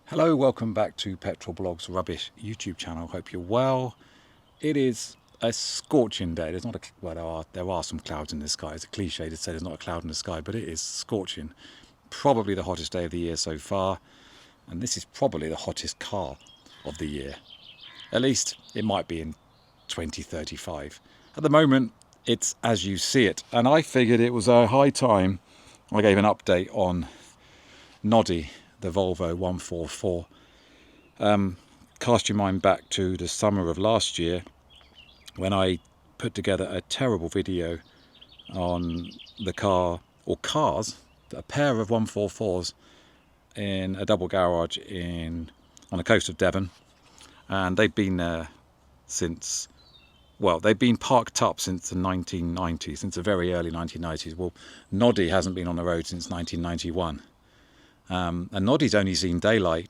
Hello, welcome back to Petrolblog's rubbish YouTube channel. Hope you're well. It is a scorching day. There's not a well, there are some clouds in the sky. It's a cliche to say there's not a cloud in the sky, but it is scorching. Probably the hottest day of the year so far, and this is probably the hottest car of the year. At least it might be in 2035. At the moment, it's as you see it, and I figured it was a high time I gave an update on Nöddy the Volvo 144. Cast your mind back to the summer of last year when I put together a terrible video on the car, or cars, a pair of 144s in a double garage on the coast of Devon, and they've been there since, well, they've been parked up since the 1990s, since the very early 1990s. Well, Nöddy hasn't been on the road since 1991. And Nöddy's only seen daylight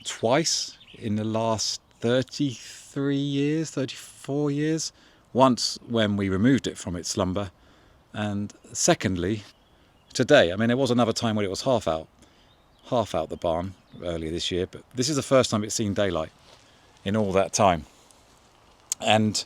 twice in the last 34 years. Once when we removed it from its slumber, and secondly, today. I mean, there was another time when it was half out the barn earlier this year, but this is the first time it's seen daylight in all that time. And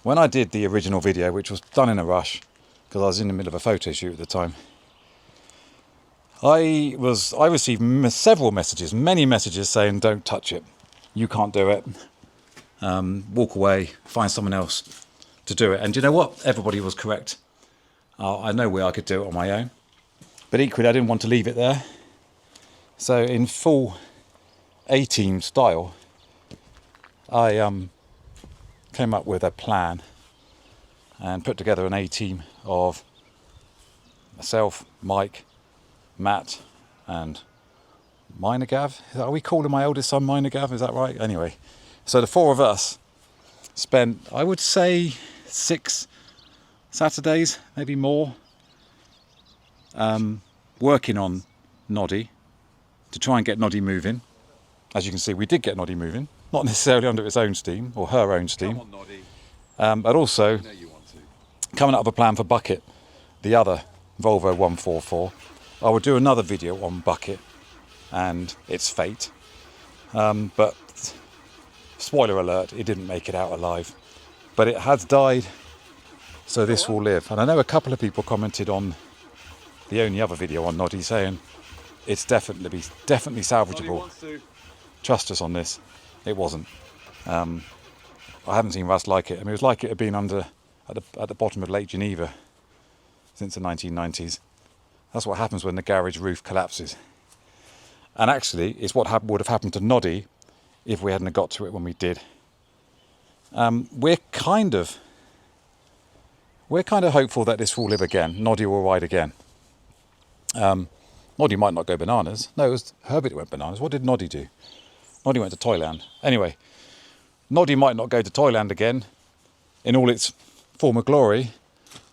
when I did the original video, which was done in a rush, because I was in the middle of a photo shoot at the time, I received several messages, many messages saying, don't touch it, you can't do it, walk away, find someone else to do it. And you know what? Everybody was correct. I know where I could do it on my own, but equally I didn't want to leave it there. So in full A-team style, I came up with a plan and put together an A-team of myself, Mike, Matt and Minagav. Are we calling my eldest son Minagav? Is that right? Anyway, so the four of us spent, I would say, 6 Saturdays, maybe more, working on Nöddy to try and get Nöddy moving. As you can see, we did get Nöddy moving, not necessarily under its own steam or her own steam, Come on, Nöddy. but also I know you want to. coming up with a plan for Bucket, the other Volvo 144. I would do another video on Bucket and its fate, but spoiler alert, it didn't make it out alive, but it has died, so this will live. And I know a couple of people commented on the only other video on Nöddy saying it's definitely salvageable. Wants to. Trust us on this. It wasn't. I haven't seen rust like it. I mean, it was like it had been at the bottom of Lake Geneva since the 1990s. That's what happens when the garage roof collapses. And actually, it's what would have happened to Nöddy if we hadn't got to it when we did. We're kind of hopeful that this will live again. Nöddy will ride again. Nöddy might not go bananas. No, it was Herbert that went bananas. What did Nöddy do? Nöddy went to Thailand. Anyway, Nöddy might not go to Thailand again in all its former glory,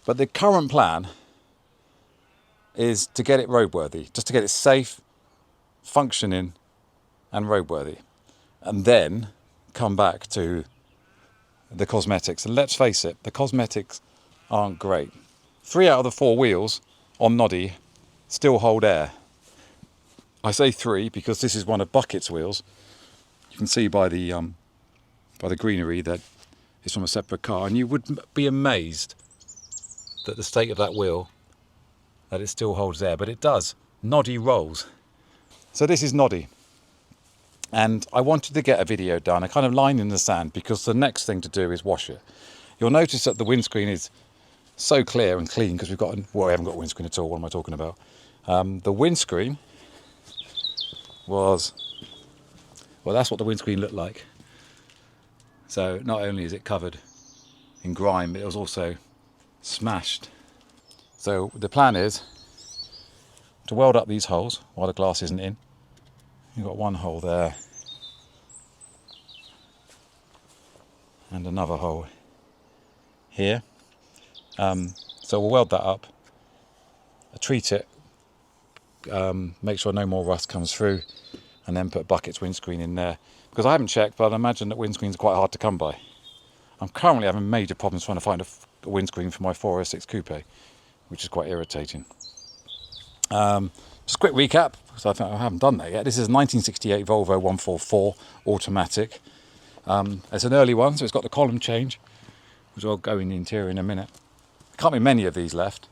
but the current plan is to get it roadworthy, just to get it safe, functioning and roadworthy, and then come back to the cosmetics. And let's face it, the cosmetics aren't great. 3 out of the 4 wheels on Nöddy still hold air. I say 3 because this is one of Bucket's wheels. You can see by the greenery that it's from a separate car, and you would be amazed that the state of that wheel, that it still holds air, but it does. Nöddy rolls. So this is Nöddy. And I wanted to get a video done, a kind of line in the sand, because the next thing to do is wash it. You'll notice that the windscreen is so clear and clean because we haven't got a windscreen at all. What am I talking about? The windscreen was, well, that's what the windscreen looked like. So not only is it covered in grime, but it was also smashed. So the plan is to weld up these holes while the glass isn't in. You've got one hole there and another hole here. So we'll weld that up, treat it, make sure no more rust comes through, and then put Bucket's windscreen in there. Because I haven't checked, but I imagine that windscreens are quite hard to come by. I'm currently having major problems trying to find a windscreen for my 406 Coupe, which is quite irritating. Just a quick recap, because I think I haven't done that yet. This is a 1968 Volvo 144 automatic. It's an early one, so it's got the column change, which I'll go in the interior in a minute. Can't be many of these left.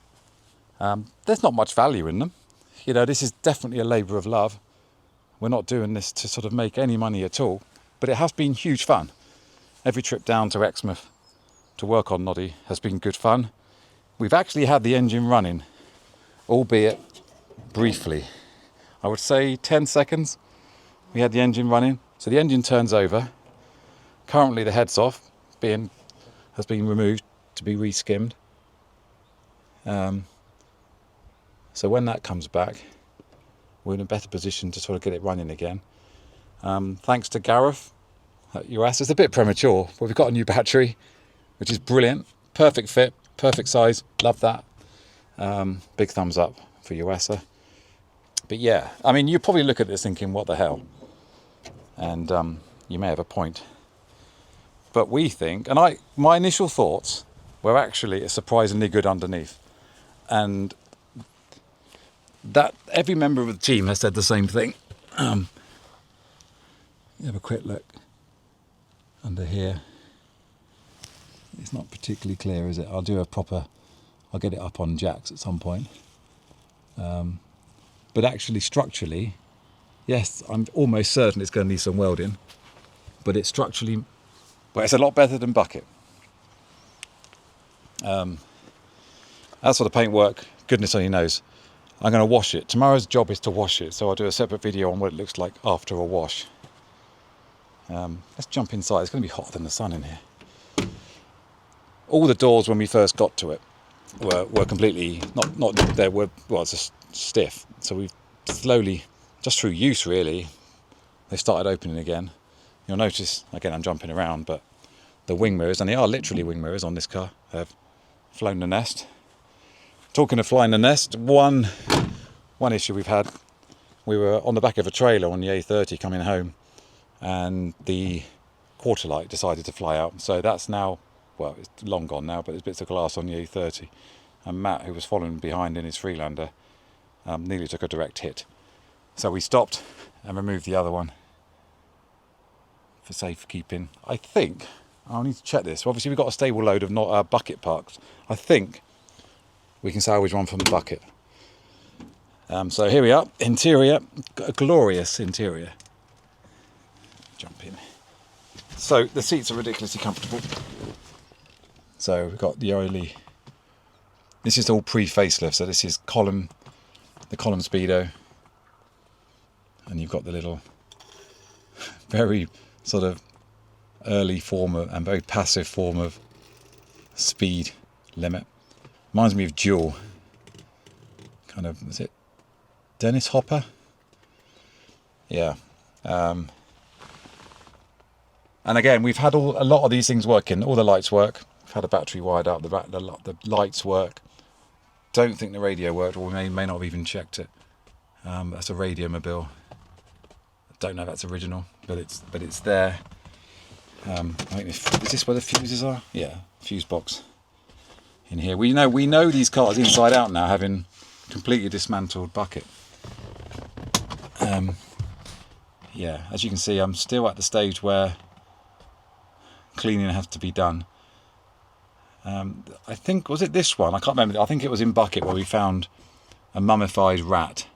There's not much value in them. You know, this is definitely a labour of love. We're not doing this to sort of make any money at all, but it has been huge fun. Every trip down to Exmouth to work on Nöddy has been good fun. We've actually had the engine running, albeit briefly. I would say 10 seconds we had the engine running. So the engine turns over. Currently the head's off, has been removed to be re-skimmed. So when that comes back, we're in a better position to sort of get it running again. Thanks to Gareth at US. It's a bit premature, but we've got a new battery, which is brilliant. Perfect fit, perfect size. Love that. Big thumbs up for USA. But yeah, I mean, you probably look at this thinking, what the hell? And you may have a point. But we think, and my initial thoughts were actually it's surprisingly good underneath. And that every member of the team has said the same thing. You have a quick look under here. It's not particularly clear, is it? I'll get it up on jacks at some point. But actually structurally, yes, I'm almost certain it's going to need some welding, but it's structurally, well, it's a lot better than bucket. As for the paintwork, goodness only knows. I'm going to wash it. Tomorrow's job is to wash it, so I'll do a separate video on what it looks like after a wash. Let's jump inside. It's going to be hotter than the sun in here. All the doors when we first got to it were completely it's just stiff. So we've slowly, just through use really, they started opening again. You'll notice, again I'm jumping around, but the wing mirrors, and they are literally wing mirrors on this car, have flown the nest. Talking of flying the nest, one issue we've had, we were on the back of a trailer on the A30 coming home, and the quarter light decided to fly out. So that's now, well, it's long gone now, but there's bits of glass on the A30. And Matt, who was following behind in his Freelander, nearly took a direct hit. So we stopped and removed the other one for safekeeping. I think, I'll need to check this. Obviously we've got a stable load of bucket parts. I think we can salvage one from the bucket. So here we are, interior, a glorious interior. Jump in. So the seats are ridiculously comfortable. So we've got the early, this is all pre-facelift, so this is the column speedo, and you've got the little very sort of early and very passive form of speed limit. Reminds me of Duel, kind of, is it Dennis Hopper? Yeah. And again, we've had a lot of these things working. All the lights work. We've had a battery wired up. The lights work. Don't think the radio worked, or we may not have even checked it. That's a radio mobile. I don't know if that's original, but it's there. I think is this where the fuses are? Yeah, fuse box in here. We know these cars inside out now, having completely dismantled bucket. Yeah, as you can see, I'm still at the stage where cleaning has to be done. I think, was it this one? I can't remember. I think it was in bucket where we found a mummified rat,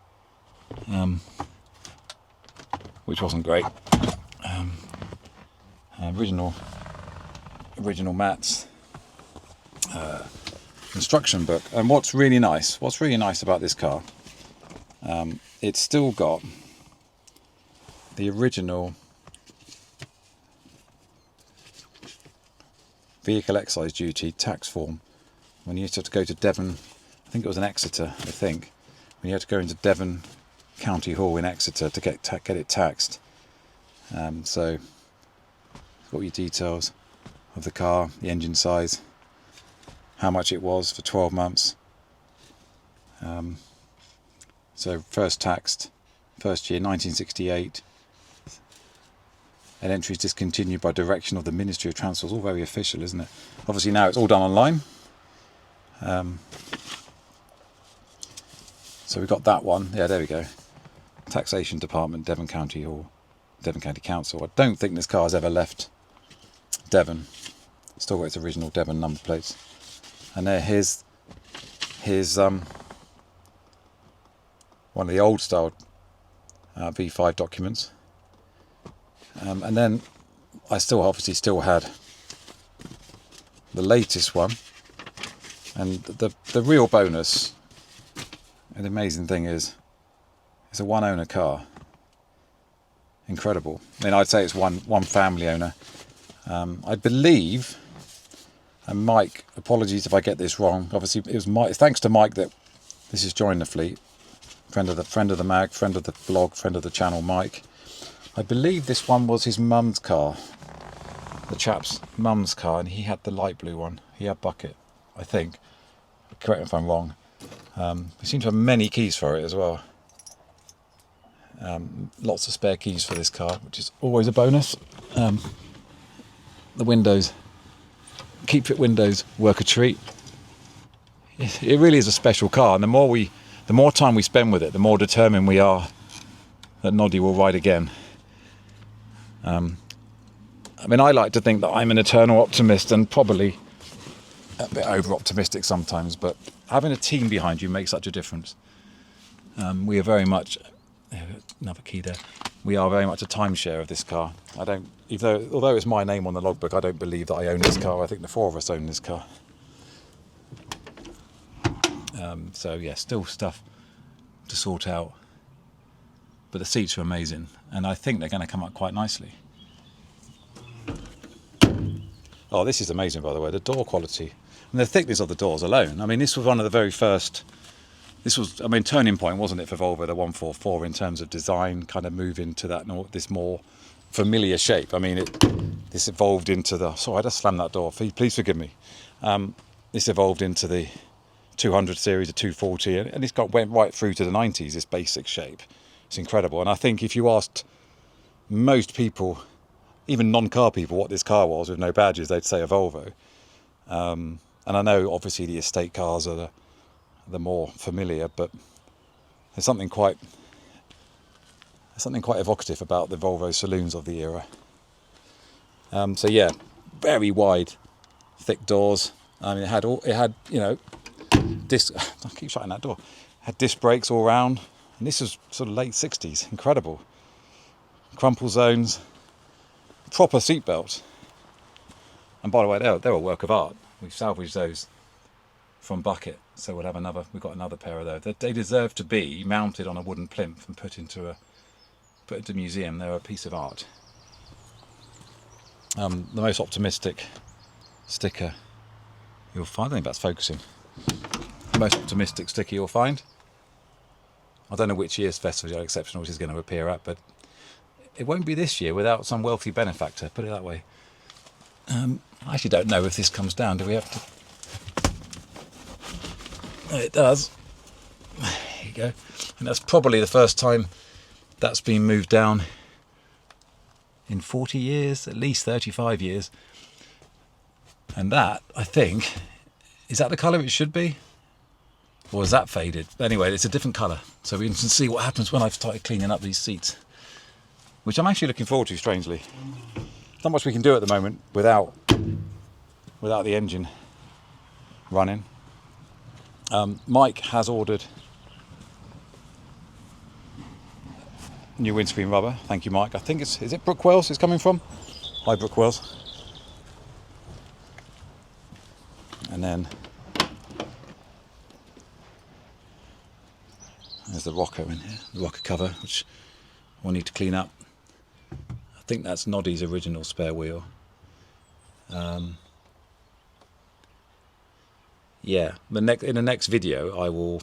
which wasn't great. Original Matt's instruction book. And what's really nice about this car, it's still got the original vehicle excise duty tax form when you had to go to Devon. I think it was in Exeter. When you had to go into Devon County Hall in Exeter to get it taxed. So got your details of the car, the engine size, how much it was for 12 months. So first taxed, first year 1968. And entries discontinued by direction of the Ministry of Transport. It's all very official, isn't it? Obviously now it's all done online. So we've got that one. Yeah, there we go. Taxation Department, Devon County or Devon County Council. I don't think this car has ever left Devon. Still got its original Devon number plates. And there, here's one of the old style V5 documents. And then I obviously still had the latest one. And the real bonus, and the amazing thing is, it's a one owner car. Incredible. I mean, I'd say it's one family owner. I believe, and Mike, apologies if I get this wrong. Obviously, it was Mike. Thanks to Mike that this has joined the fleet. Friend of the mag, friend of the blog, friend of the channel, Mike. I believe this one was his mum's car, the chap's mum's car, and he had the light blue one. He had bucket, I think. Correct me if I'm wrong. We seem to have many keys for it as well. Lots of spare keys for this car, which is always a bonus. The windows, keep fit windows, work a treat. It really is a special car, and the more time we spend with it, the more determined we are that Nöddy will ride again. I mean, I like to think that I'm an eternal optimist, and probably a bit over optimistic sometimes, but having a team behind you makes such a difference. We are very much, another key there, we are very much a timeshare of this car. Although it's my name on the logbook, I don't believe that I own this car. I think the four of us own this car. So yeah, still stuff to sort out, but the seats are amazing, and I think they're going to come up quite nicely. Oh, this is amazing, by the way, the door quality and the thickness of the doors alone. I mean, this was one of the very first, turning point, wasn't it, for Volvo, the 144, in terms of design, kind of move into this more familiar shape. I mean, this evolved into sorry, I just slammed that door, please forgive me. This evolved into the 200 series, the 240, and it's went right through to the 90s, this basic shape. It's incredible. And I think if you asked most people, even non-car people, what this car was with no badges, they'd say a Volvo. And I know obviously the estate cars are the more familiar, but there's something quite evocative about the Volvo saloons of the era. So yeah, very wide, thick doors. I mean, it had disc. I keep shutting that door. Had disc brakes all round, and this was sort of late 60s. Incredible. Crumple zones, proper seat belts. And by the way, they're a work of art. We've salvaged those from bucket, so we've got another pair of those. They deserve to be mounted on a wooden plinth and put into a museum. They're a piece of art. The most optimistic sticker you'll find, I think that's focusing. The most optimistic sticker you'll find. I don't know which year's Festival Exceptional is going to appear at, but it won't be this year without some wealthy benefactor, put it that way. I actually don't know if this comes down. Do we have to? It does. There you go. And that's probably the first time that's been moved down in 40 years, at least 35 years. And that, I think, is that the colour it should be? Or is that faded? Anyway, it's a different colour. So we can see what happens when I've started cleaning up these seats, which I'm actually looking forward to, strangely. Not much we can do at the moment without the engine running. Mike has ordered new windscreen rubber. Thank you, Mike. I think is it Brookwells it's coming from? Hi, Brookwells. And then there's the rocker in here, the rocker cover, which we'll need to clean up. I think that's Nöddy's original spare wheel. Yeah, in the next video I will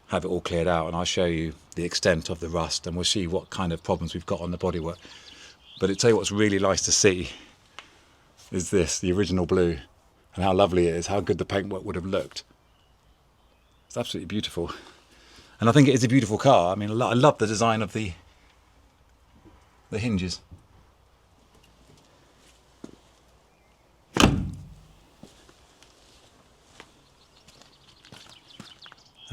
have it all cleared out and I'll show you the extent of the rust and we'll see what kind of problems we've got on the bodywork. But I'll tell you what's really nice to see is this, the original blue, and how lovely it is, how good the paintwork would have looked. It's absolutely beautiful. And I think it is a beautiful car. I mean, I love the design of the hinges.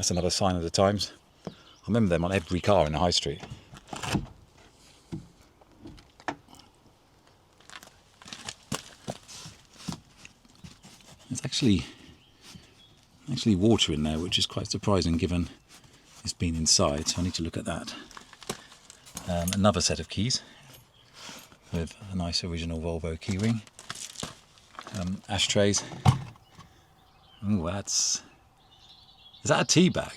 That's another sign of the times. I remember them on every car in the high street. There's actually water in there, which is quite surprising given it's been inside, so I need to look at that. Another set of keys with a nice original Volvo keyring. Ashtrays. Ooh, is that a tea bag?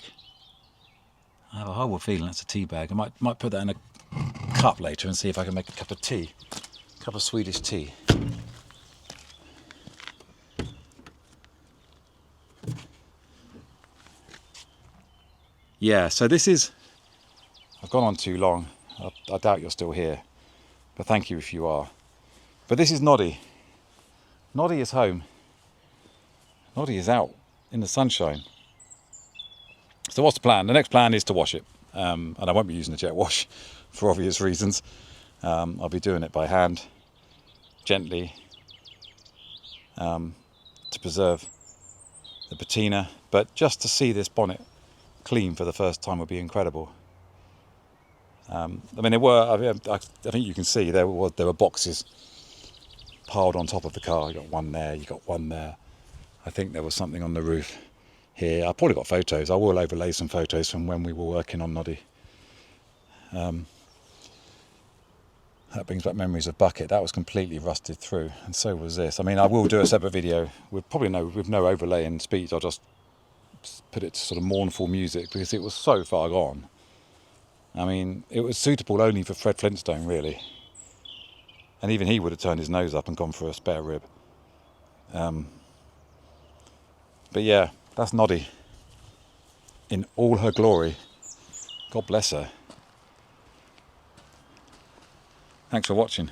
I have a horrible feeling that's a tea bag. I might put that in a cup later and see if I can make a cup of tea. A cup of Swedish tea. Yeah, so this is... I've gone on too long. I doubt you're still here. But thank you if you are. But this is Nöddy. Nöddy is home. Nöddy is out in the sunshine. So what's the plan? The next plan is to wash it. And I won't be using a jet wash for obvious reasons. I'll be doing it by hand, gently, to preserve the patina. But just to see this bonnet clean for the first time would be incredible. I mean, I think you can see there were boxes piled on top of the car. You got one there, you got one there. I think there was something on the roof here. I've probably got photos. I will overlay some photos from when we were working on Nöddy. That brings back memories of Bucket. That was completely rusted through, and so was this. I mean, I will do a separate video with no overlay and speed. I'll just put it to sort of mournful music because it was so far gone. I mean, it was suitable only for Fred Flintstone, really. And even he would have turned his nose up and gone for a spare rib. But yeah, that's Nöddy in all her glory. God bless her. Thanks for watching.